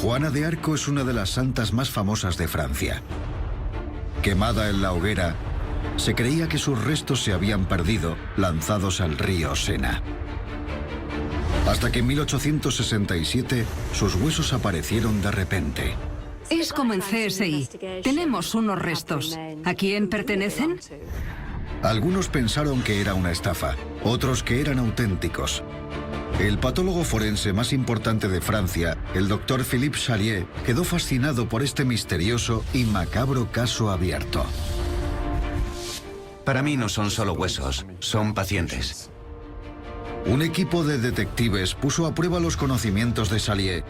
Juana de Arco es una de las santas más famosas de Francia. Quemada en la hoguera, se creía que sus restos se habían perdido, lanzados al río Sena. Hasta que en 1867 sus huesos aparecieron de repente. Es como en CSI. Tenemos unos restos. ¿A quién pertenecen? Algunos pensaron que era una estafa, otros que eran auténticos. El patólogo forense más importante de Francia, el doctor Philippe Chalier, quedó fascinado por este misterioso y macabro caso abierto. Para mí no son solo huesos, son pacientes. Un equipo de detectives puso a prueba los conocimientos de Chalier.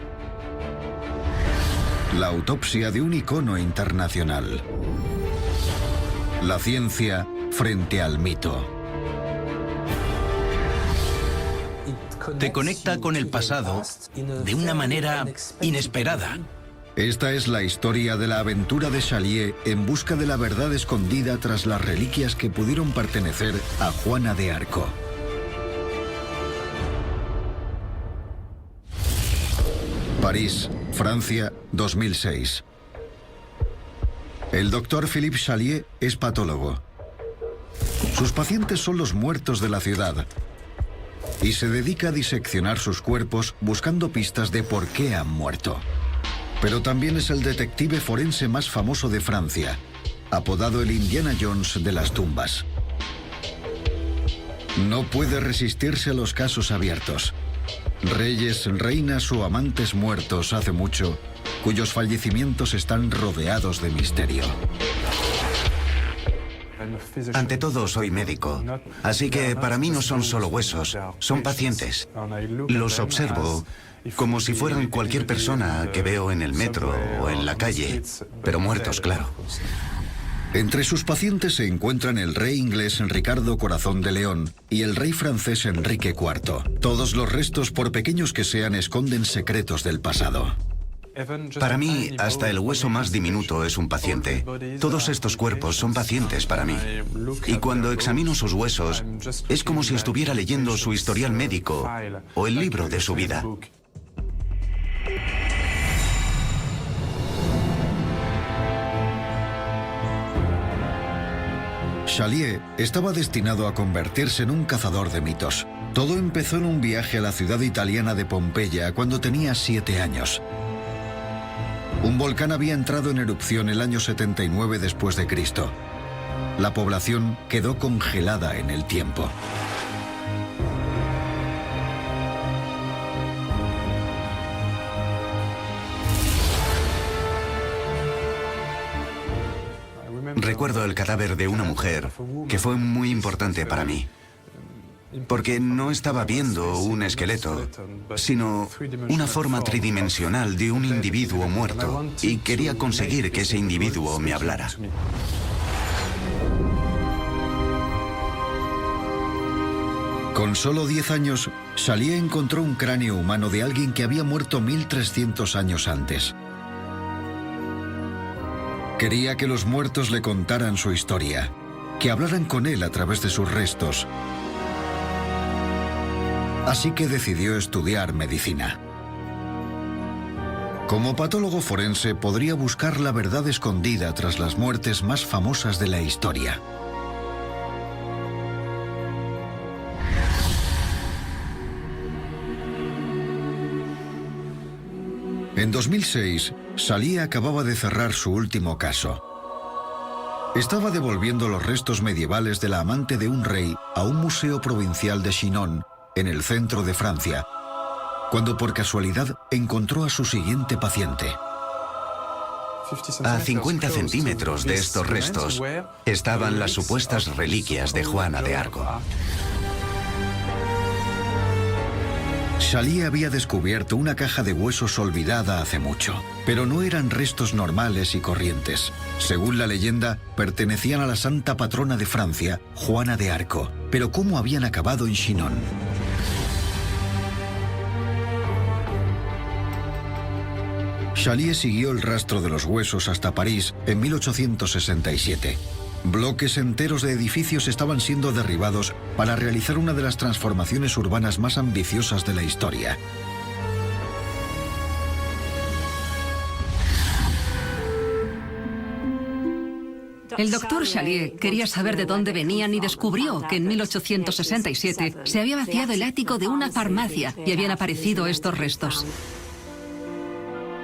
La autopsia de un icono internacional. La ciencia frente al mito. Te conecta con el pasado de una manera inesperada. Esta es la historia de la aventura de Chalier en busca de la verdad escondida tras las reliquias que pudieron pertenecer a Juana de Arco. París, Francia, 2006. El doctor Philippe Chalier es patólogo. Sus pacientes son los muertos de la ciudad y se dedica a diseccionar sus cuerpos buscando pistas de por qué han muerto. Pero también es el detective forense más famoso de Francia, apodado el Indiana Jones de las tumbas. No puede resistirse a los casos abiertos. Reyes, reinas o amantes muertos hace mucho, cuyos fallecimientos están rodeados de misterio. Ante todo, soy médico, así que para mí no son solo huesos, son pacientes. Los observo como si fueran cualquier persona que veo en el metro o en la calle, pero muertos, claro. Entre sus pacientes se encuentran el rey inglés Ricardo Corazón de León y el rey francés Enrique IV. Todos los restos, por pequeños que sean, esconden secretos del pasado. Para mí, hasta el hueso más diminuto es un paciente. Todos estos cuerpos son pacientes para mí. Y cuando examino sus huesos, es como si estuviera leyendo su historial médico o el libro de su vida. Chalier estaba destinado a convertirse en un cazador de mitos. Todo empezó en un viaje a la ciudad italiana de Pompeya cuando tenía 7 años. Un volcán había entrado en erupción el año 79 después de Cristo. La población quedó congelada en el tiempo. Recuerdo el cadáver de una mujer que fue muy importante para mí, porque no estaba viendo un esqueleto, sino una forma tridimensional de un individuo muerto, y quería conseguir que ese individuo me hablara. Con solo 10 años, Chalier encontró un cráneo humano de alguien que había muerto 1300 años antes. Quería que los muertos le contaran su historia, que hablaran con él a través de sus restos. Así que decidió estudiar medicina. Como patólogo forense podría buscar la verdad escondida tras las muertes más famosas de la historia. En 2006, Chalier acababa de cerrar su último caso. Estaba devolviendo los restos medievales de la amante de un rey a un museo provincial de Chinon, en el centro de Francia, cuando por casualidad encontró a su siguiente paciente. A 50 centímetros de estos restos estaban las supuestas reliquias de Juana de Arco. Chalier había descubierto una caja de huesos olvidada hace mucho, pero no eran restos normales y corrientes. Según la leyenda, pertenecían a la santa patrona de Francia, Juana de Arco. Pero ¿cómo habían acabado en Chinon? Chalier siguió el rastro de los huesos hasta París en 1867. Bloques enteros de edificios estaban siendo derribados para realizar una de las transformaciones urbanas más ambiciosas de la historia. El doctor Chalier quería saber de dónde venían y descubrió que en 1867 se había vaciado el ático de una farmacia y habían aparecido estos restos.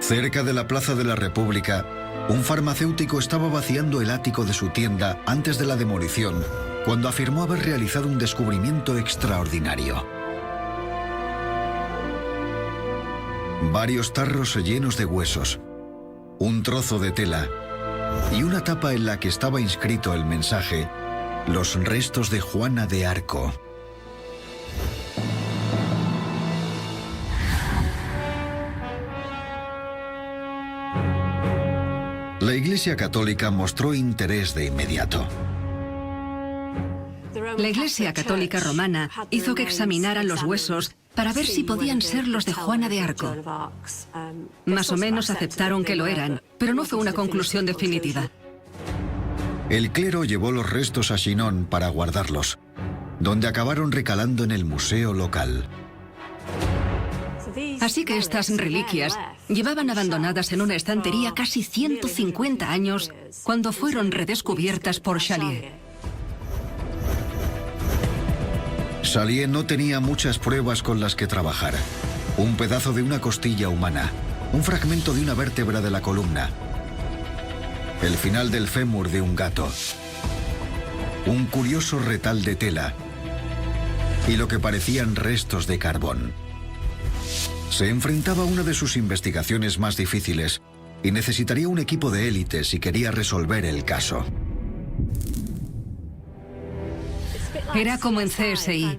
Cerca de la Plaza de la República, un farmacéutico estaba vaciando el ático de su tienda antes de la demolición, cuando afirmó haber realizado un descubrimiento extraordinario. Varios tarros llenos de huesos, un trozo de tela y una tapa en la que estaba inscrito el mensaje: los restos de Juana de Arco. La Iglesia Católica mostró interés de inmediato. La Iglesia Católica Romana hizo que examinaran los huesos para ver si podían ser los de Juana de Arco. Más o menos aceptaron que lo eran, pero no fue una conclusión definitiva. El clero llevó los restos a Chinon para guardarlos, donde acabaron recalando en el museo local. Así que estas reliquias llevaban abandonadas en una estantería casi 150 años cuando fueron redescubiertas por Chalier. Chalier no tenía muchas pruebas con las que trabajar. Un pedazo de una costilla humana, un fragmento de una vértebra de la columna, el final del fémur de un gato, un curioso retal de tela y lo que parecían restos de carbón. Se enfrentaba a una de sus investigaciones más difíciles y necesitaría un equipo de élite si quería resolver el caso. Era como en CSI.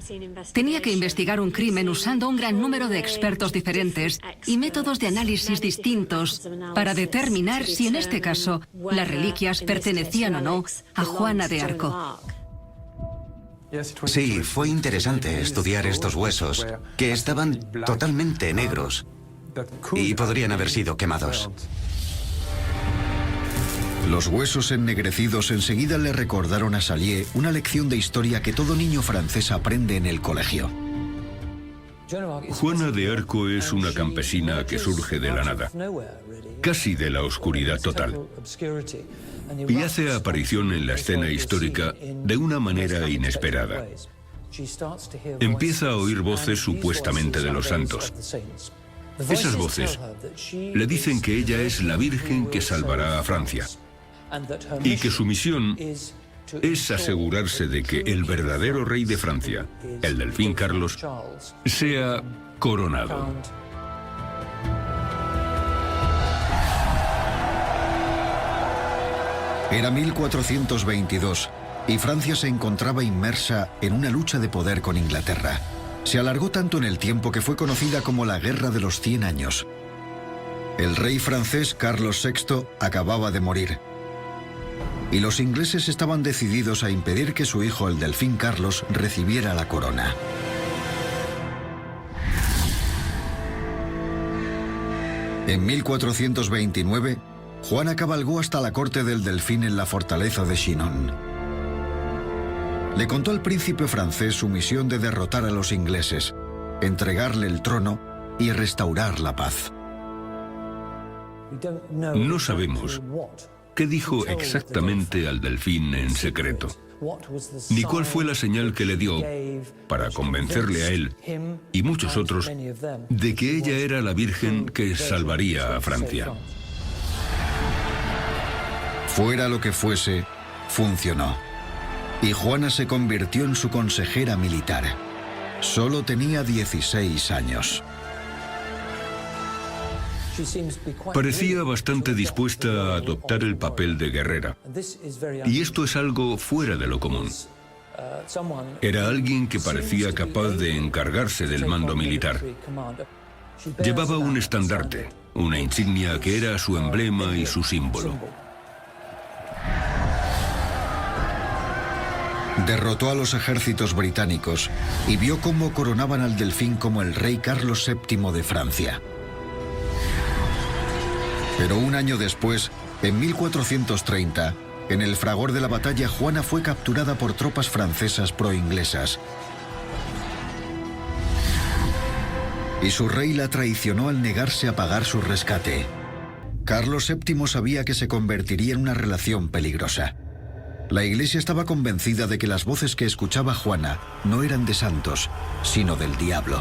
Tenía que investigar un crimen usando un gran número de expertos diferentes y métodos de análisis distintos para determinar si en este caso las reliquias pertenecían o no a Juana de Arco. Sí, fue interesante estudiar estos huesos, que estaban totalmente negros y podrían haber sido quemados. Los huesos ennegrecidos enseguida le recordaron a Chalier una lección de historia que todo niño francés aprende en el colegio. Juana de Arco es una campesina que surge de la nada, casi de la oscuridad total, y hace aparición en la escena histórica de una manera inesperada. Empieza a oír voces supuestamente de los santos. Esas voces le dicen que ella es la Virgen que salvará a Francia y que su misión es asegurarse de que el verdadero rey de Francia, el delfín Carlos, sea coronado. Era 1422 y Francia se encontraba inmersa en una lucha de poder con Inglaterra. Se alargó tanto en el tiempo que fue conocida como la Guerra de los 100 años. El rey francés Carlos VI acababa de morir, y los ingleses estaban decididos a impedir que su hijo, el delfín Carlos, recibiera la corona. En 1429, Juana cabalgó hasta la corte del delfín en la fortaleza de Chinon. Le contó al príncipe francés su misión de derrotar a los ingleses, entregarle el trono y restaurar la paz. No sabemos qué dijo exactamente al delfín en secreto, ni cuál fue la señal que le dio para convencerle a él y muchos otros de que ella era la Virgen que salvaría a Francia. Fuera lo que fuese, funcionó. Y Juana se convirtió en su consejera militar. Solo tenía 16 años. Parecía bastante dispuesta a adoptar el papel de guerrera. Y esto es algo fuera de lo común. Era alguien que parecía capaz de encargarse del mando militar. Llevaba un estandarte, una insignia que era su emblema y su símbolo. Derrotó a los ejércitos británicos y vio cómo coronaban al delfín como el rey Carlos VII de Francia. Pero un año después, en 1430, en el fragor de la batalla, Juana fue capturada por tropas francesas pro-inglesas. Y su rey la traicionó al negarse a pagar su rescate. Carlos VII sabía que se convertiría en una relación peligrosa. La Iglesia estaba convencida de que las voces que escuchaba Juana no eran de santos, sino del diablo.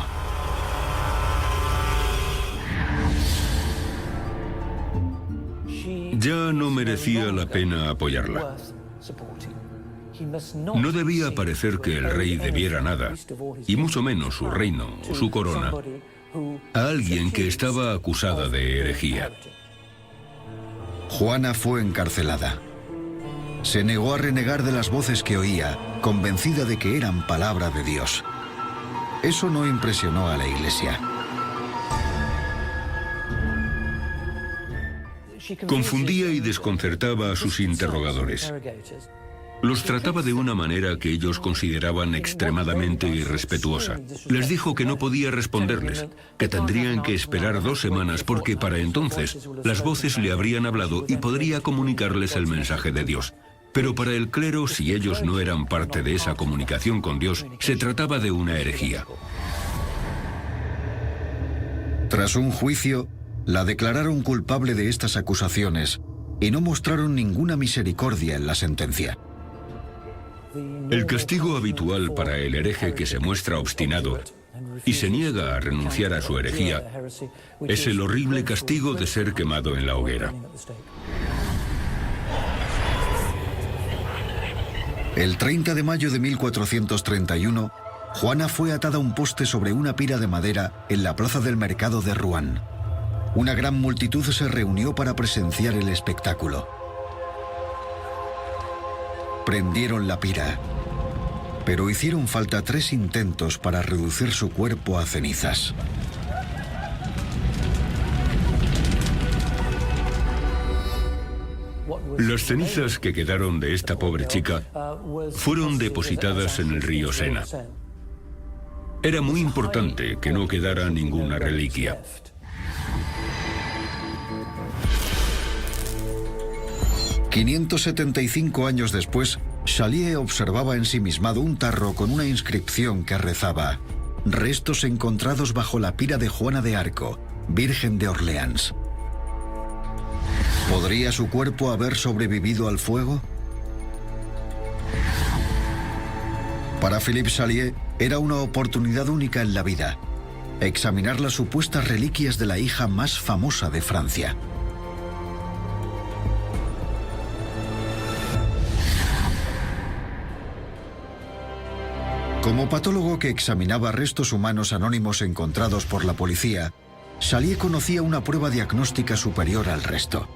Ya no merecía la pena apoyarla. No debía parecer que el rey debiera nada, y mucho menos su reino o su corona, a alguien que estaba acusada de herejía. Juana fue encarcelada. Se negó a renegar de las voces que oía, convencida de que eran palabra de Dios. Eso no impresionó a la Iglesia. Confundía y desconcertaba a sus interrogadores. Los trataba de una manera que ellos consideraban extremadamente irrespetuosa. Les dijo que no podía responderles, que tendrían que esperar 2 semanas porque para entonces las voces le habrían hablado y podría comunicarles el mensaje de Dios. Pero para el clero, si ellos no eran parte de esa comunicación con Dios, se trataba de una herejía. Tras un juicio, la declararon culpable de estas acusaciones y no mostraron ninguna misericordia en la sentencia. El castigo habitual para el hereje que se muestra obstinado y se niega a renunciar a su herejía es el horrible castigo de ser quemado en la hoguera. El 30 de mayo de 1431, Juana fue atada a un poste sobre una pira de madera en la plaza del mercado de Rouen. Una gran multitud se reunió para presenciar el espectáculo. Prendieron la pira, pero hicieron falta 3 intentos para reducir su cuerpo a cenizas. Las cenizas que quedaron de esta pobre chica fueron depositadas en el río Sena. Era muy importante que no quedara ninguna reliquia. «575 años después, Chalier observaba ensimismado un tarro con una inscripción que rezaba: «Restos encontrados bajo la pira de Juana de Arco, Virgen de Orleans». ¿Podría su cuerpo haber sobrevivido al fuego? Para Philippe Chalier era una oportunidad única en la vida: examinar las supuestas reliquias de la hija más famosa de Francia. Como patólogo que examinaba restos humanos anónimos encontrados por la policía, Chalier conocía una prueba diagnóstica superior al resto.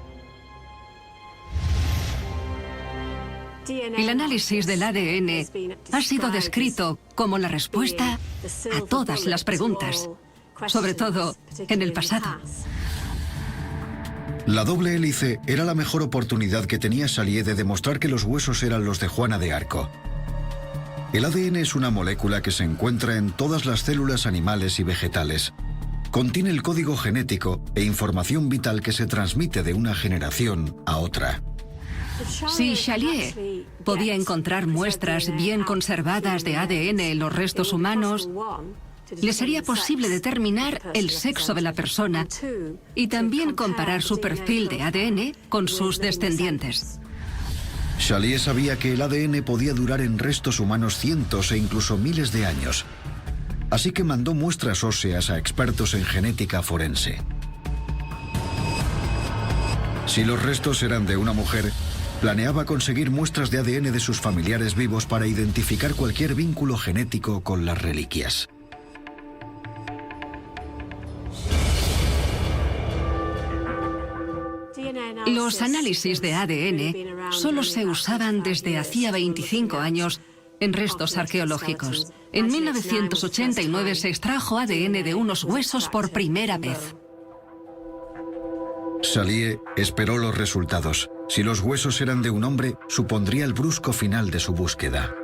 El análisis del ADN ha sido descrito como la respuesta a todas las preguntas, sobre todo en el pasado. La doble hélice era la mejor oportunidad que tenía Chalier de demostrar que los huesos eran los de Juana de Arco. El ADN es una molécula que se encuentra en todas las células animales y vegetales. Contiene el código genético e información vital que se transmite de una generación a otra. Si Chalier podía encontrar muestras bien conservadas de ADN en los restos humanos, le sería posible determinar el sexo de la persona y también comparar su perfil de ADN con sus descendientes. Chalier sabía que el ADN podía durar en restos humanos cientos e incluso miles de años, así que mandó muestras óseas a expertos en genética forense. Si los restos eran de una mujer, planeaba conseguir muestras de ADN de sus familiares vivos para identificar cualquier vínculo genético con las reliquias. Los análisis de ADN solo se usaban desde hacía 25 años en restos arqueológicos. En 1989 se extrajo ADN de unos huesos por primera vez. Chalier esperó los resultados. Si los huesos eran de un hombre, supondría el brusco final de su búsqueda.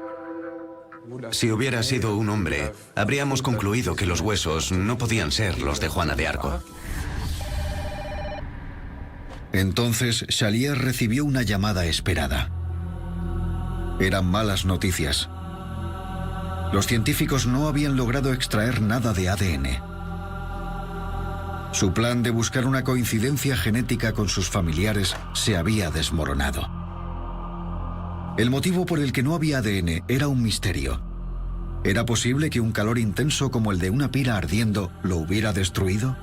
Si hubiera sido un hombre, habríamos concluido que los huesos no podían ser los de Juana de Arco. Entonces Chalier recibió una llamada esperada. Eran malas noticias. Los científicos no habían logrado extraer nada de ADN. Su plan de buscar una coincidencia genética con sus familiares se había desmoronado. El motivo por el que no había ADN era un misterio. ¿Era posible que un calor intenso como el de una pila ardiendo lo hubiera destruido?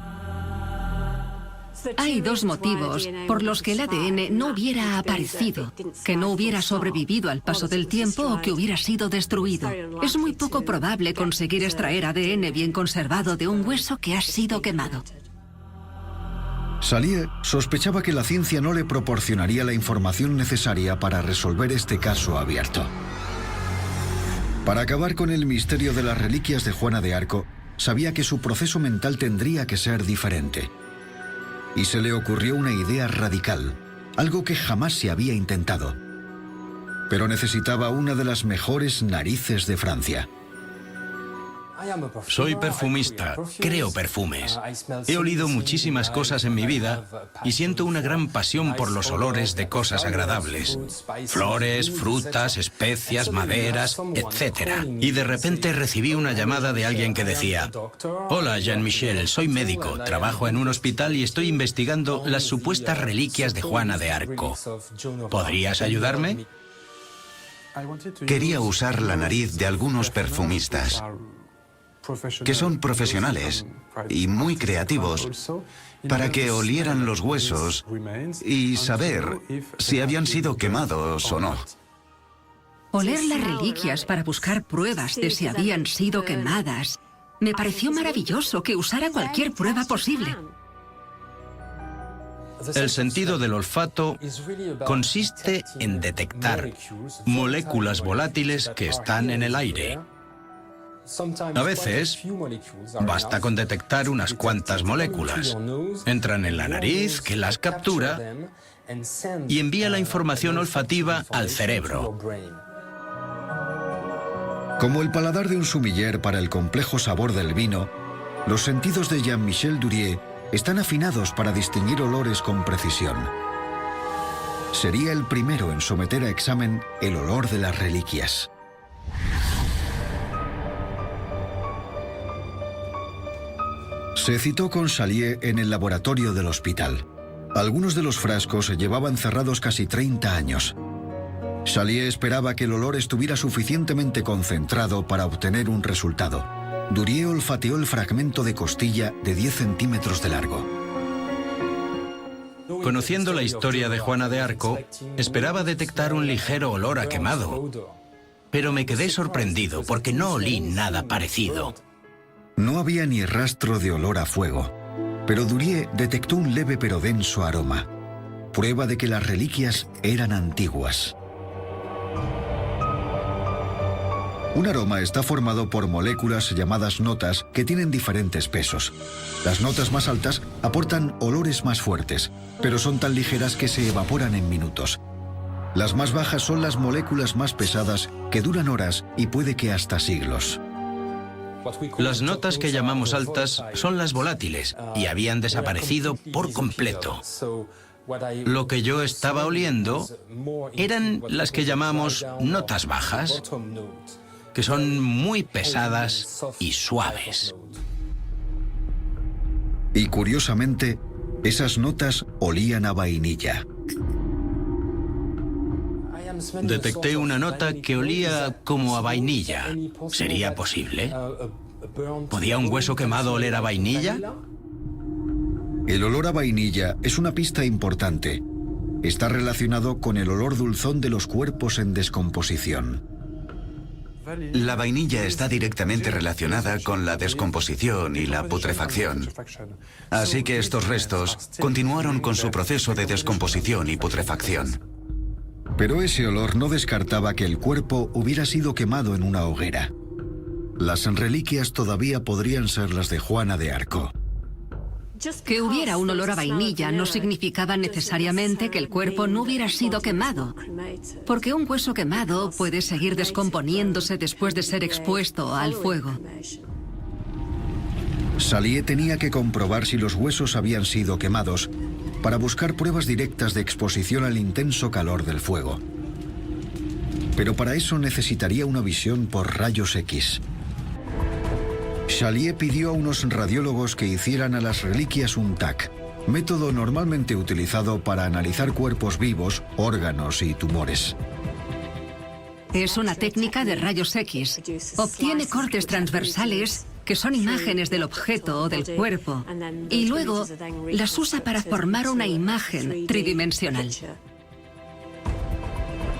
Hay dos motivos por los que el ADN no hubiera aparecido, que no hubiera sobrevivido al paso del tiempo o que hubiera sido destruido. Es muy poco probable conseguir extraer ADN bien conservado de un hueso que ha sido quemado. Salier sospechaba que la ciencia no le proporcionaría la información necesaria para resolver este caso abierto. Para acabar con el misterio de las reliquias de Juana de Arco, sabía que su proceso mental tendría que ser diferente. Y se le ocurrió una idea radical, algo que jamás se había intentado. Pero necesitaba una de las mejores narices de Francia. Soy perfumista, creo perfumes. He olido muchísimas cosas en mi vida y siento una gran pasión por los olores de cosas agradables. Flores, frutas, especias, maderas, etc. Y de repente recibí una llamada de alguien que decía: hola, Jean-Michel, soy médico, trabajo en un hospital y estoy investigando las supuestas reliquias de Juana de Arco. ¿Podrías ayudarme? Quería usar la nariz de algunos perfumistas, que son profesionales y muy creativos, para que olieran los huesos y saber si habían sido quemados o no. Oler las reliquias para buscar pruebas de si habían sido quemadas. Me pareció maravilloso que usara cualquier prueba posible. El sentido del olfato consiste en detectar moléculas volátiles que están en el aire. A veces, basta con detectar unas cuantas moléculas. Entran en la nariz, que las captura y envía la información olfativa al cerebro. Como el paladar de un sumiller para el complejo sabor del vino, los sentidos de Jean-Michel Durier están afinados para distinguir olores con precisión. Sería el primero en someter a examen el olor de las reliquias. Se citó con Salier en el laboratorio del hospital. Algunos de los frascos llevaban cerrados casi 30 años. Salier esperaba que el olor estuviera suficientemente concentrado para obtener un resultado. Durier olfateó el fragmento de costilla de 10 centímetros de largo. Conociendo la historia de Juana de Arco, esperaba detectar un ligero olor a quemado. Pero me quedé sorprendido porque no olí nada parecido. No había ni rastro de olor a fuego, pero Durier detectó un leve pero denso aroma, prueba de que las reliquias eran antiguas. Un aroma está formado por moléculas llamadas notas que tienen diferentes pesos. Las notas más altas aportan olores más fuertes, pero son tan ligeras que se evaporan en minutos. Las más bajas son las moléculas más pesadas que duran horas y puede que hasta siglos. Las notas que llamamos altas son las volátiles y habían desaparecido por completo. Lo que yo estaba oliendo eran las que llamamos notas bajas, que son muy pesadas y suaves. Y curiosamente, esas notas olían a vainilla. Detecté una nota que olía como a vainilla. ¿Sería posible? ¿Podía un hueso quemado oler a vainilla? El olor a vainilla es una pista importante. Está relacionado con el olor dulzón de los cuerpos en descomposición. La vainilla está directamente relacionada con la descomposición y la putrefacción. Así que estos restos continuaron con su proceso de descomposición y putrefacción. Pero ese olor no descartaba que el cuerpo hubiera sido quemado en una hoguera. Las reliquias todavía podrían ser las de Juana de Arco. Que hubiera un olor a vainilla no significaba necesariamente que el cuerpo no hubiera sido quemado, porque un hueso quemado puede seguir descomponiéndose después de ser expuesto al fuego. Salier tenía que comprobar si los huesos habían sido quemados para buscar pruebas directas de exposición al intenso calor del fuego. Pero para eso necesitaría una visión por rayos X. Salier pidió a unos radiólogos que hicieran a las reliquias un TAC, método normalmente utilizado para analizar cuerpos vivos, órganos y tumores. Es una técnica de rayos X. Obtiene cortes transversales que son imágenes del objeto o del cuerpo y luego las usa para formar una imagen tridimensional.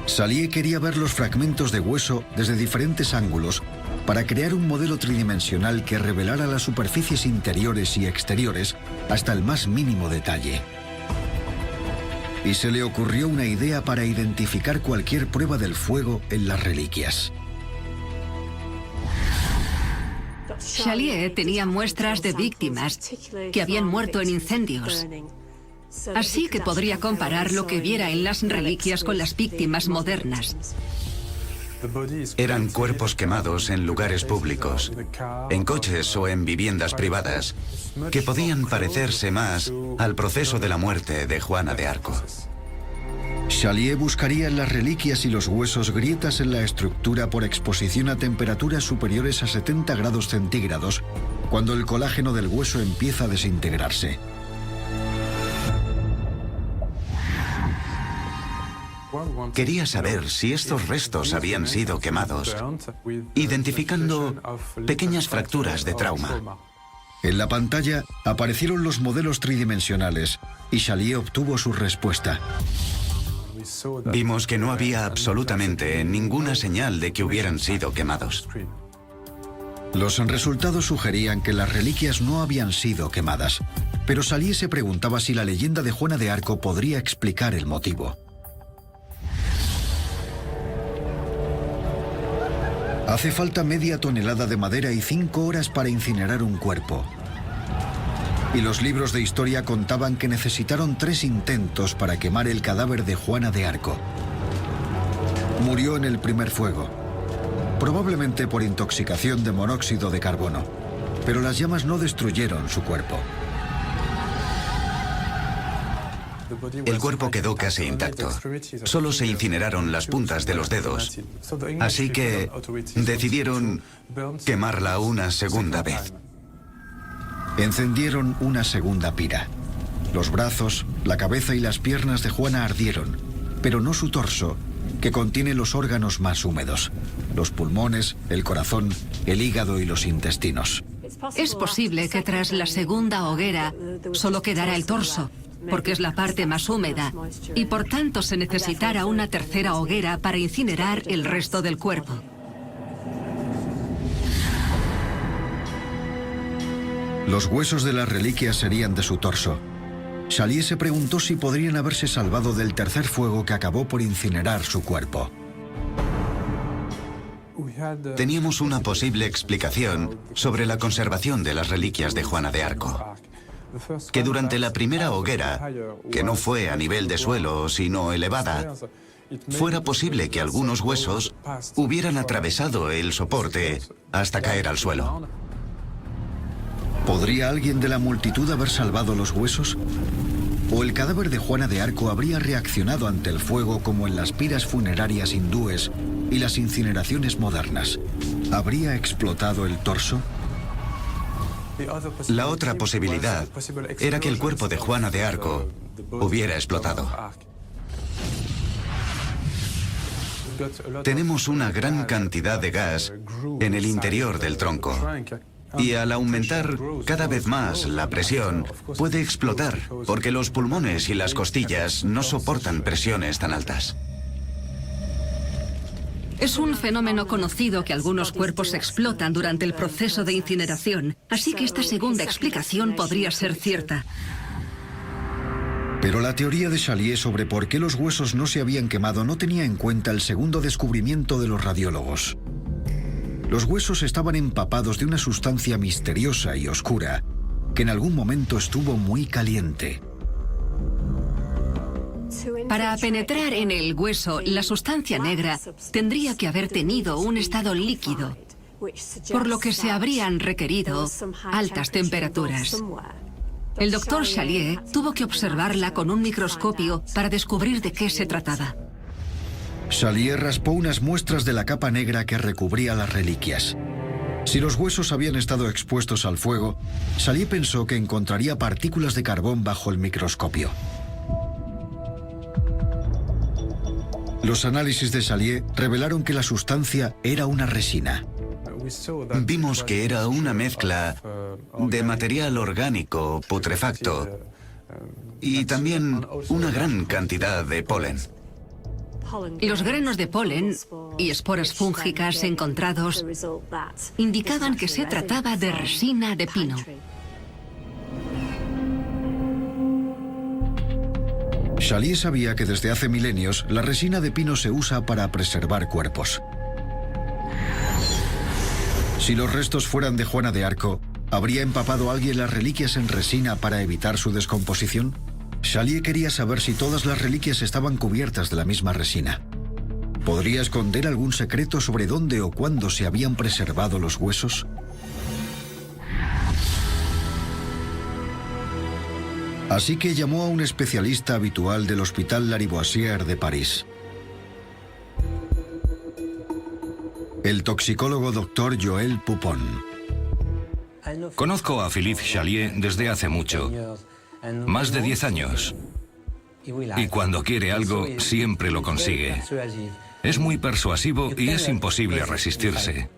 Salié quería ver los fragmentos de hueso desde diferentes ángulos para crear un modelo tridimensional que revelara las superficies interiores y exteriores hasta el más mínimo detalle. Y se le ocurrió una idea para identificar cualquier prueba del fuego en las reliquias. Chalier tenía muestras de víctimas que habían muerto en incendios. Así que podría comparar lo que viera en las reliquias con las víctimas modernas. Eran cuerpos quemados en lugares públicos, en coches o en viviendas privadas, que podían parecerse más al proceso de la muerte de Juana de Arco. Chalier buscaría en las reliquias y los huesos grietas en la estructura por exposición a temperaturas superiores a 70 grados centígrados, cuando el colágeno del hueso empieza a desintegrarse. Quería saber si estos restos habían sido quemados, identificando pequeñas fracturas de trauma. En la pantalla aparecieron los modelos tridimensionales y Chalier obtuvo su respuesta. Vimos que no había absolutamente ninguna señal de que hubieran sido quemados. Los resultados sugerían que las reliquias no habían sido quemadas, pero Chalier se preguntaba si la leyenda de Juana de Arco podría explicar el motivo. Hace falta media tonelada de madera y 5 horas para incinerar un cuerpo. Y los libros de historia contaban que necesitaron 3 intentos para quemar el cadáver de Juana de Arco. Murió en el primer fuego, probablemente por intoxicación de monóxido de carbono, pero las llamas no destruyeron su cuerpo. El cuerpo quedó casi intacto. Solo se incineraron las puntas de los dedos. Así que decidieron quemarla una segunda vez. Encendieron una segunda pira. Los brazos, la cabeza y las piernas de Juana ardieron, pero no su torso, que contiene los órganos más húmedos: los pulmones, el corazón, el hígado y los intestinos. Es posible que tras la segunda hoguera solo quedara el torso, porque es la parte más húmeda, y por tanto se necesitara una tercera hoguera para incinerar el resto del cuerpo. Los huesos de las reliquias serían de su torso. Chalier se preguntó si podrían haberse salvado del tercer fuego que acabó por incinerar su cuerpo. Teníamos una posible explicación sobre la conservación de las reliquias de Juana de Arco. Que durante la primera hoguera, que no fue a nivel de suelo, sino elevada, fuera posible que algunos huesos hubieran atravesado el soporte hasta caer al suelo. ¿Podría alguien de la multitud haber salvado los huesos? ¿O el cadáver de Juana de Arco habría reaccionado ante el fuego como en las piras funerarias hindúes y las incineraciones modernas? ¿Habría explotado el torso? La otra posibilidad era que el cuerpo de Juana de Arco hubiera explotado. Tenemos una gran cantidad de gas en el interior del tronco. Y al aumentar cada vez más la presión, puede explotar, porque los pulmones y las costillas no soportan presiones tan altas. Es un fenómeno conocido que algunos cuerpos explotan durante el proceso de incineración, así que esta segunda explicación podría ser cierta. Pero la teoría de Chalier sobre por qué los huesos no se habían quemado no tenía en cuenta el segundo descubrimiento de los radiólogos. Los huesos estaban empapados de una sustancia misteriosa y oscura que en algún momento estuvo muy caliente. Para penetrar en el hueso, la sustancia negra tendría que haber tenido un estado líquido, por lo que se habrían requerido altas temperaturas. El doctor Chalier tuvo que observarla con un microscopio para descubrir de qué se trataba. Chalier raspó unas muestras de la capa negra que recubría las reliquias. Si los huesos habían estado expuestos al fuego, Chalier pensó que encontraría partículas de carbón bajo el microscopio. Los análisis de Chalier revelaron que la sustancia era una resina. Vimos que era una mezcla de material orgánico putrefacto y también una gran cantidad de polen. Los granos de polen y esporas fúngicas encontrados indicaban que se trataba de resina de pino. Chalier sabía que desde hace milenios la resina de pino se usa para preservar cuerpos. Si los restos fueran de Juana de Arco, ¿habría empapado alguien las reliquias en resina para evitar su descomposición? Chalier quería saber si todas las reliquias estaban cubiertas de la misma resina. ¿Podría esconder algún secreto sobre dónde o cuándo se habían preservado los huesos? Así que llamó a un especialista habitual del Hospital Lariboisière de París. El toxicólogo Dr. Joël Poupon. Conozco a Philippe Chalier desde hace mucho, más de 10 años. Y cuando quiere algo, siempre lo consigue. Es muy persuasivo y es imposible resistirse.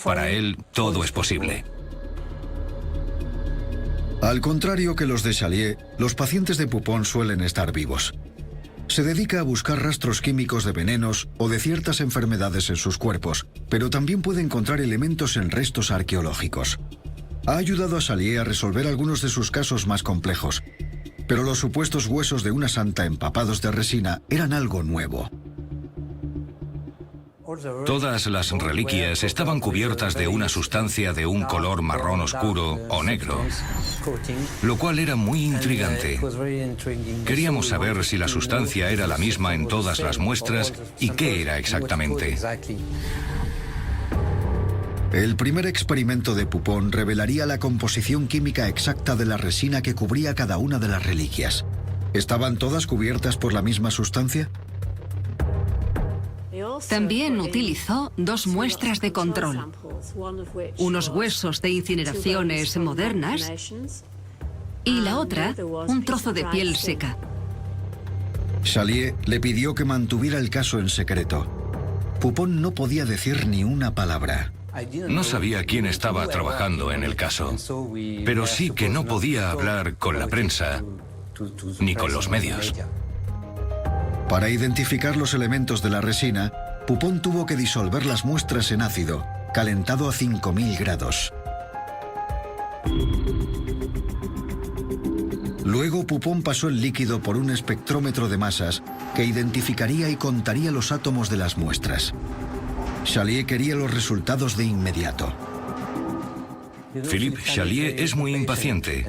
Para él, todo es posible. Al contrario que los de Chalier, los pacientes de Poupon suelen estar vivos. Se dedica a buscar rastros químicos de venenos o de ciertas enfermedades en sus cuerpos, pero también puede encontrar elementos en restos arqueológicos. Ha ayudado a Chalier a resolver algunos de sus casos más complejos, pero los supuestos huesos de una santa empapados de resina eran algo nuevo. Todas las reliquias estaban cubiertas de una sustancia de un color marrón oscuro o negro, lo cual era muy intrigante. Queríamos saber si la sustancia era la misma en todas las muestras y qué era exactamente. El primer experimento de Poupon revelaría la composición química exacta de la resina que cubría cada una de las reliquias. ¿Estaban todas cubiertas por la misma sustancia? También utilizó 2 muestras de control, unos huesos de incineraciones modernas y la otra, un trozo de piel seca. Chalier le pidió que mantuviera el caso en secreto. Poupon no podía decir ni una palabra. No sabía quién estaba trabajando en el caso, pero sí que no podía hablar con la prensa ni con los medios. Para identificar los elementos de la resina, Poupon tuvo que disolver las muestras en ácido, calentado a 5000 grados. Luego Poupon pasó el líquido por un espectrómetro de masas que identificaría y contaría los átomos de las muestras. Chalier quería los resultados de inmediato. Philippe Chalier es muy impaciente,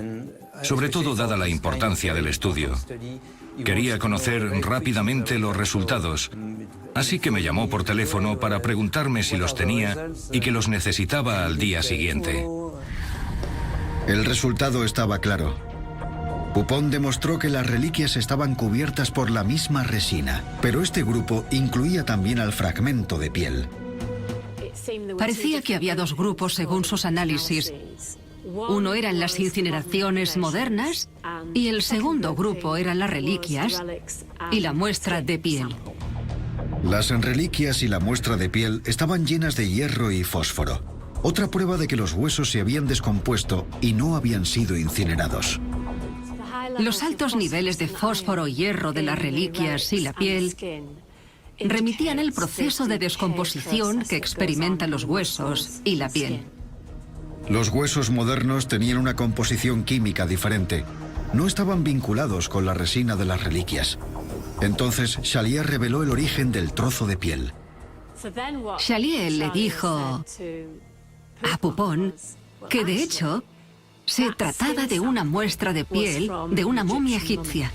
sobre todo dada la importancia del estudio. Quería conocer rápidamente los resultados, así que me llamó por teléfono para preguntarme si los tenía y que los necesitaba al día siguiente. El resultado estaba claro. Poupon demostró que las reliquias estaban cubiertas por la misma resina, pero este grupo incluía también al fragmento de piel. Parecía que había 2 grupos según sus análisis. Uno eran las incineraciones modernas y el segundo grupo eran las reliquias y la muestra de piel. Las reliquias y la muestra de piel estaban llenas de hierro y fósforo, otra prueba de que los huesos se habían descompuesto y no habían sido incinerados. Los altos niveles de fósforo y hierro de las reliquias y la piel remitían el proceso de descomposición que experimentan los huesos y la piel. Los huesos modernos tenían una composición química diferente. No estaban vinculados con la resina de las reliquias. Entonces Chalier reveló el origen del trozo de piel. Chalier le dijo a Poupon que de hecho se trataba de una muestra de piel de una momia egipcia.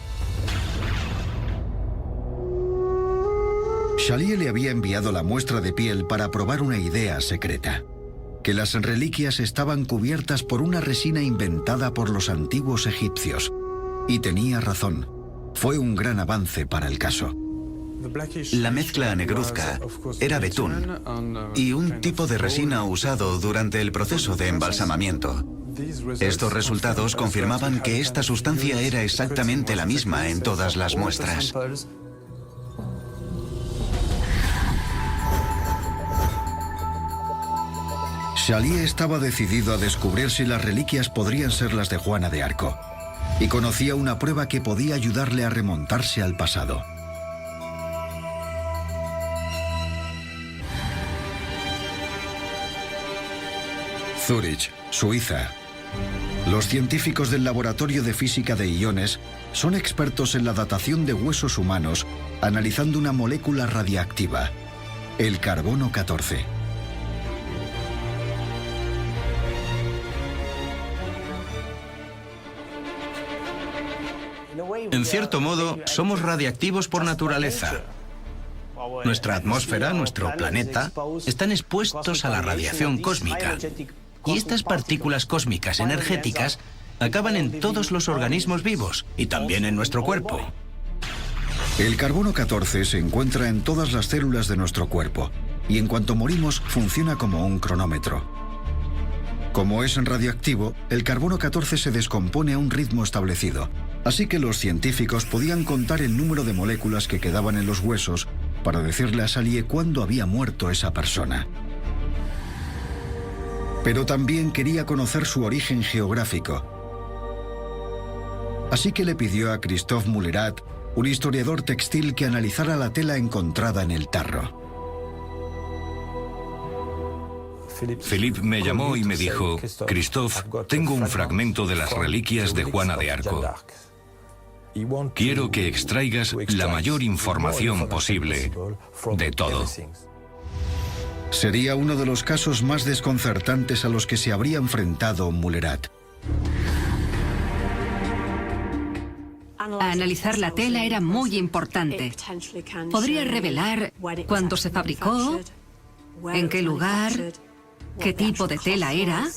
Chalier le había enviado la muestra de piel para probar una idea secreta: que las reliquias estaban cubiertas por una resina inventada por los antiguos egipcios. Y tenía razón. Fue un gran avance para el caso. La mezcla negruzca era betún y un tipo de resina usado durante el proceso de embalsamamiento. Estos resultados confirmaban que esta sustancia era exactamente la misma en todas las muestras. Chalier estaba decidido a descubrir si las reliquias podrían ser las de Juana de Arco, y conocía una prueba que podía ayudarle a remontarse al pasado. Zúrich, Suiza. Los científicos del Laboratorio de Física de Iones son expertos en la datación de huesos humanos analizando una molécula radiactiva, el carbono 14. En cierto modo, somos radiactivos por naturaleza. Nuestra atmósfera, nuestro planeta, están expuestos a la radiación cósmica. Y estas partículas cósmicas energéticas acaban en todos los organismos vivos y también en nuestro cuerpo. El carbono 14 se encuentra en todas las células de nuestro cuerpo y en cuanto morimos funciona como un cronómetro. Como es radioactivo, el carbono 14 se descompone a un ritmo establecido, así que los científicos podían contar el número de moléculas que quedaban en los huesos para decirle a Chalier cuándo había muerto esa persona. Pero también quería conocer su origen geográfico. Así que le pidió a Christophe Mulerat, un historiador textil, que analizara la tela encontrada en el tarro. Philippe me llamó y me dijo: Christophe, tengo un fragmento de las reliquias de Juana de Arco. Quiero que extraigas la mayor información posible de todo. Sería uno de los casos más desconcertantes a los que se habría enfrentado Mulerat. Analizar la tela era muy importante. Podría revelar cuándo se fabricó, en qué lugar, qué tipo de tela era.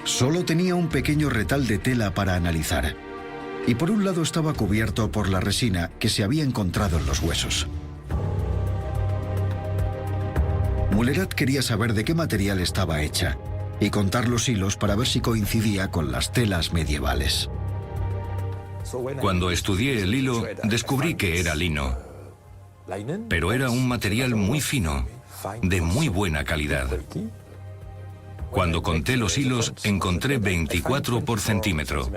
Solo tenía un pequeño retal de tela para analizar. Y por un lado estaba cubierto por la resina que se había encontrado en los huesos. Mulerat quería saber de qué material estaba hecha y contar los hilos para ver si coincidía con las telas medievales. Cuando estudié el hilo, descubrí que era lino, pero era un material muy fino, de muy buena calidad. Cuando conté los hilos, encontré 24 por centímetro.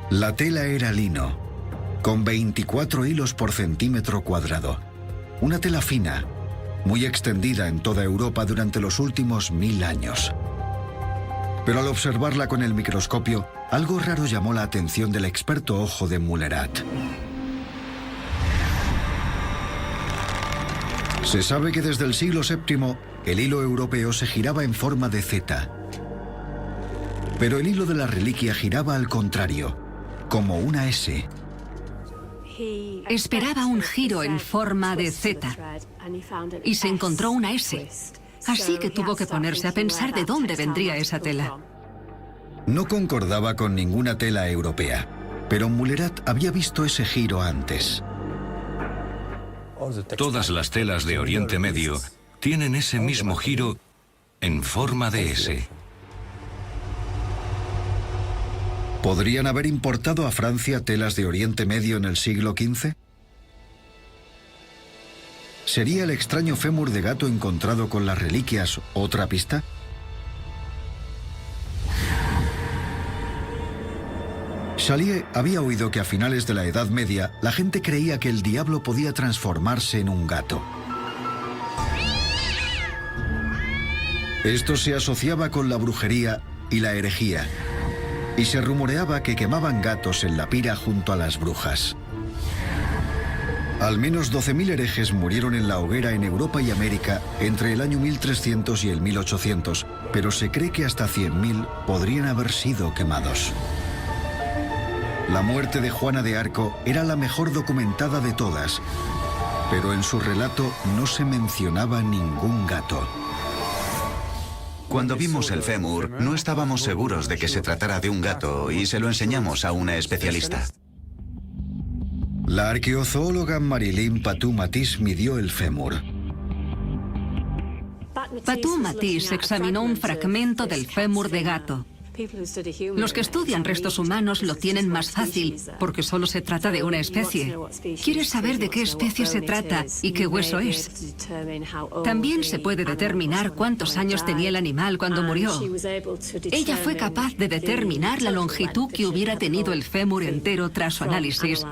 La tela era lino, con 24 hilos por centímetro cuadrado. Una tela fina, muy extendida en toda Europa durante los últimos 1000 años. Pero al observarla con el microscopio, algo raro llamó la atención del experto ojo de Mulerat. Se sabe que desde el siglo VII el hilo europeo se giraba en forma de Z. Pero el hilo de la reliquia giraba al contrario, como una S. Esperaba un giro en forma de Z y se encontró una S. Así que tuvo que ponerse a pensar de dónde vendría esa tela. No concordaba con ninguna tela europea, pero Mulerat había visto ese giro antes. Todas las telas de Oriente Medio tienen ese mismo giro en forma de S. ¿Podrían haber importado a Francia telas de Oriente Medio en el siglo XV? ¿Sería el extraño fémur de gato encontrado con las reliquias otra pista? Chalier había oído que a finales de la Edad Media la gente creía que el diablo podía transformarse en un gato. Esto se asociaba con la brujería y la herejía, y se rumoreaba que quemaban gatos en la pira junto a las brujas. Al menos 12.000 herejes murieron en la hoguera en Europa y América entre el año 1300 y el 1800, pero se cree que hasta 100.000 podrían haber sido quemados. La muerte de Juana de Arco era la mejor documentada de todas, pero en su relato no se mencionaba ningún gato. Cuando vimos el fémur, no estábamos seguros de que se tratara de un gato y se lo enseñamos a una especialista. La arqueozoóloga Marilyn Patou-Matisse midió el fémur. Patou-Matisse examinó un fragmento del fémur de gato Los que estudian restos humanos lo tienen más fácil, porque solo se trata de una especie. Quieres saber de qué especie se trata y qué hueso es. También se puede determinar cuántos años tenía el animal cuando murió. Ella fue capaz de determinar la longitud que hubiera tenido el fémur entero tras su análisis.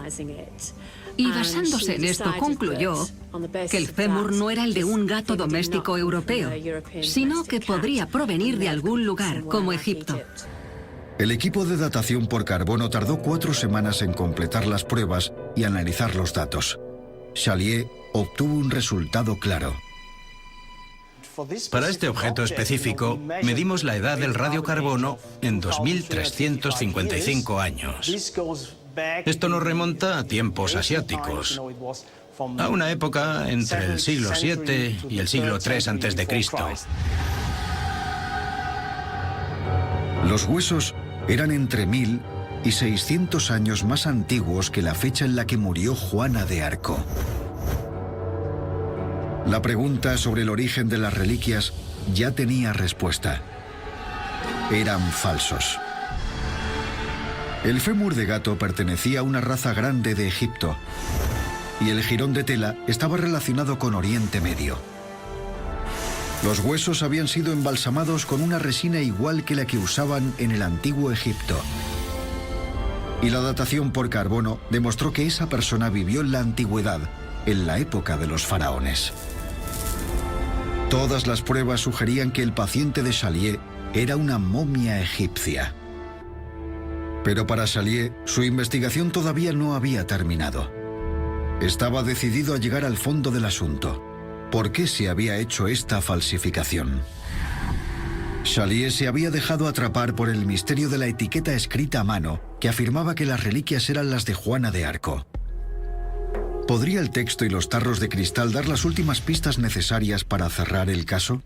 Y basándose en esto concluyó que el fémur no era el de un gato doméstico europeo, sino que podría provenir de algún lugar, como Egipto. El equipo de datación por carbono tardó 4 semanas en completar las pruebas y analizar los datos. Chalier obtuvo un resultado claro. Para este objeto específico, medimos la edad del radiocarbono en 2355 años. Esto nos remonta a tiempos asiáticos, a una época entre el siglo VII y el siglo III a.C. Los huesos eran entre 1000 y 600 años más antiguos que la fecha en la que murió Juana de Arco. La pregunta sobre el origen de las reliquias ya tenía respuesta. Eran falsos. El fémur de gato pertenecía a una raza grande de Egipto y el jirón de tela estaba relacionado con Oriente Medio. Los huesos habían sido embalsamados con una resina igual que la que usaban en el antiguo Egipto. Y la datación por carbono demostró que esa persona vivió en la antigüedad, en la época de los faraones. Todas las pruebas sugerían que el paciente de Chalier era una momia egipcia. Pero para Chalier, su investigación todavía no había terminado. Estaba decidido a llegar al fondo del asunto. ¿Por qué se había hecho esta falsificación? Chalier se había dejado atrapar por el misterio de la etiqueta escrita a mano que afirmaba que las reliquias eran las de Juana de Arco. ¿Podría el texto y los tarros de cristal dar las últimas pistas necesarias para cerrar el caso?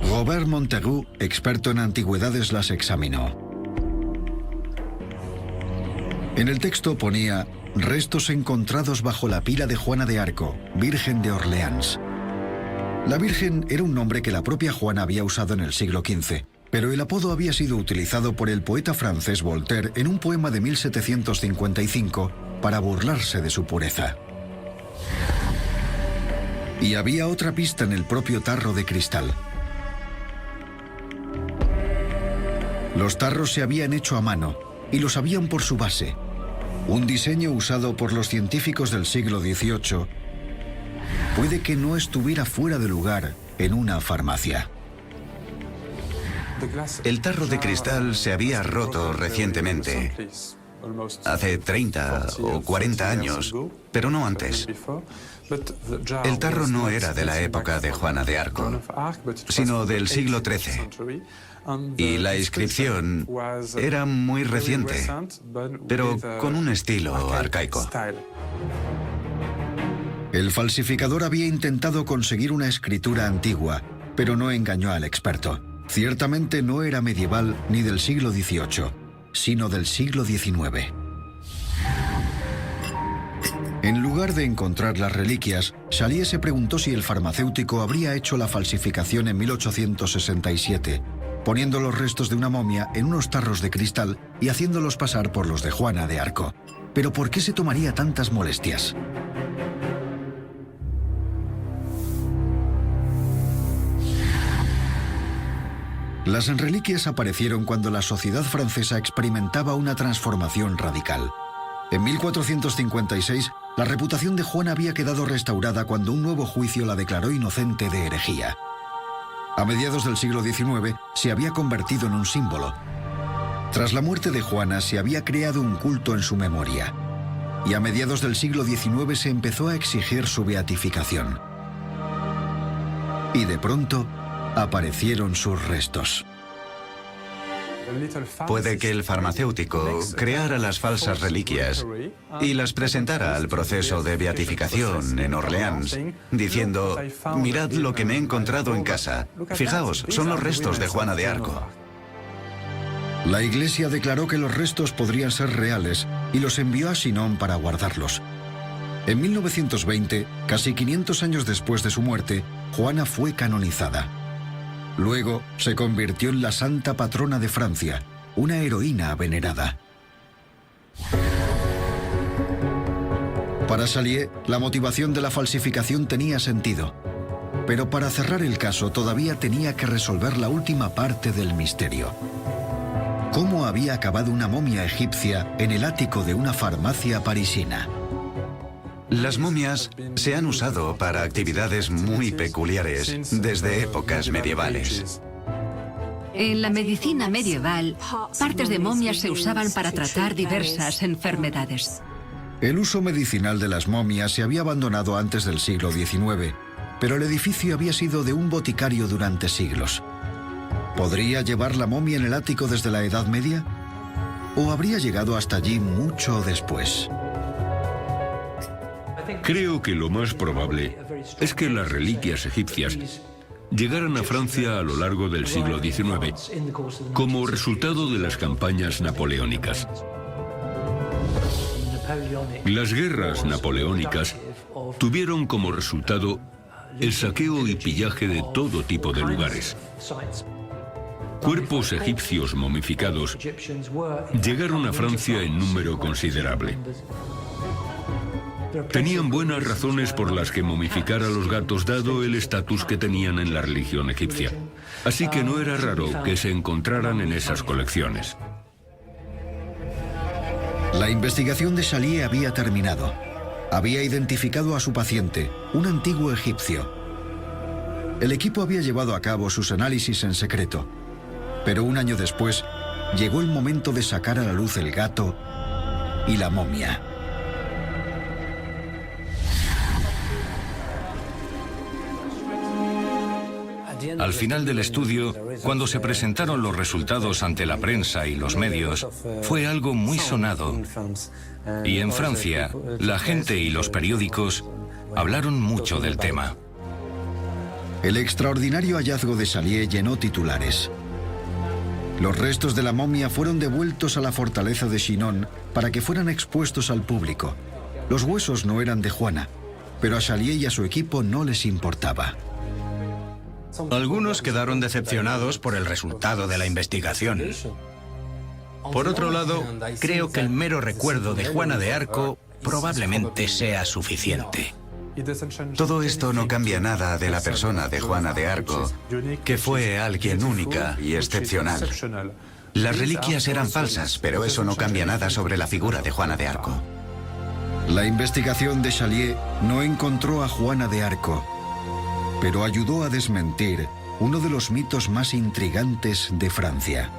Robert Montaigu, experto en antigüedades, las examinó. En el texto ponía restos encontrados bajo la pila de Juana de Arco, Virgen de Orleans. La Virgen era un nombre que la propia Juana había usado en el siglo XV, pero el apodo había sido utilizado por el poeta francés Voltaire en un poema de 1755 para burlarse de su pureza. Y había otra pista en el propio tarro de cristal. Los tarros se habían hecho a mano y lo sabían por su base, un diseño usado por los científicos del siglo XVIII. Puede que no estuviera fuera de lugar en una farmacia. El tarro de cristal se había roto recientemente, hace 30 o 40 años, pero no antes. El tarro no era de la época de Juana de Arco, sino del siglo XIII. Y la inscripción era muy reciente, pero con un estilo arcaico. El falsificador había intentado conseguir una escritura antigua, pero no engañó al experto. Ciertamente no era medieval ni del siglo XVIII, sino del siglo XIX. En lugar de encontrar las reliquias, Chalier se preguntó si el farmacéutico habría hecho la falsificación en 1867, poniendo los restos de una momia en unos tarros de cristal y haciéndolos pasar por los de Juana de Arco. ¿Pero por qué se tomaría tantas molestias? Las reliquias aparecieron cuando la sociedad francesa experimentaba una transformación radical. En 1456, la reputación de Juana había quedado restaurada cuando un nuevo juicio la declaró inocente de herejía. A mediados del siglo XIX, se había convertido en un símbolo. Tras la muerte de Juana, se había creado un culto en su memoria. Y a mediados del siglo XIX se empezó a exigir su beatificación. Y de pronto, aparecieron sus restos. Puede que el farmacéutico creara las falsas reliquias y las presentara al proceso de beatificación en Orleans, diciendo: mirad lo que me he encontrado en casa. Fijaos, son los restos de Juana de Arco. La iglesia declaró que los restos podrían ser reales y los envió a Chinon para guardarlos. En 1920, casi 500 años después de su muerte, Juana fue canonizada. Luego se convirtió en la santa patrona de Francia, una heroína venerada. Para Chalier, la motivación de la falsificación tenía sentido. Pero para cerrar el caso todavía tenía que resolver la última parte del misterio. ¿Cómo había acabado una momia egipcia en el ático de una farmacia parisina? Las momias se han usado para actividades muy peculiares desde épocas medievales. En la medicina medieval, partes de momias se usaban para tratar diversas enfermedades. El uso medicinal de las momias se había abandonado antes del siglo XIX, pero el edificio había sido de un boticario durante siglos. ¿Podría llevar la momia en el ático desde la Edad Media? ¿O habría llegado hasta allí mucho después? Creo que lo más probable es que las reliquias egipcias llegaran a Francia a lo largo del siglo XIX, como resultado de las campañas napoleónicas. Las guerras napoleónicas tuvieron como resultado el saqueo y pillaje de todo tipo de lugares. Cuerpos egipcios momificados llegaron a Francia en número considerable. Tenían buenas razones por las que momificar a los gatos dado el estatus que tenían en la religión egipcia. Así que no era raro que se encontraran en esas colecciones. La investigación de Chalier había terminado. Había identificado a su paciente, un antiguo egipcio. El equipo había llevado a cabo sus análisis en secreto. Pero un año después, llegó el momento de sacar a la luz el gato y la momia. Al final del estudio, cuando se presentaron los resultados ante la prensa y los medios, fue algo muy sonado. Y en Francia, la gente y los periódicos hablaron mucho del tema. El extraordinario hallazgo de Chalier llenó titulares. Los restos de la momia fueron devueltos a la fortaleza de Chinon para que fueran expuestos al público. Los huesos no eran de Juana, pero a Chalier y a su equipo no les importaba. Algunos quedaron decepcionados por el resultado de la investigación. Por otro lado, creo que el mero recuerdo de Juana de Arco probablemente sea suficiente. Todo esto no cambia nada de la persona de Juana de Arco, que fue alguien única y excepcional. Las reliquias eran falsas, pero eso no cambia nada sobre la figura de Juana de Arco. La investigación de Chalier no encontró a Juana de Arco, pero ayudó a desmentir uno de los mitos más intrigantes de Francia.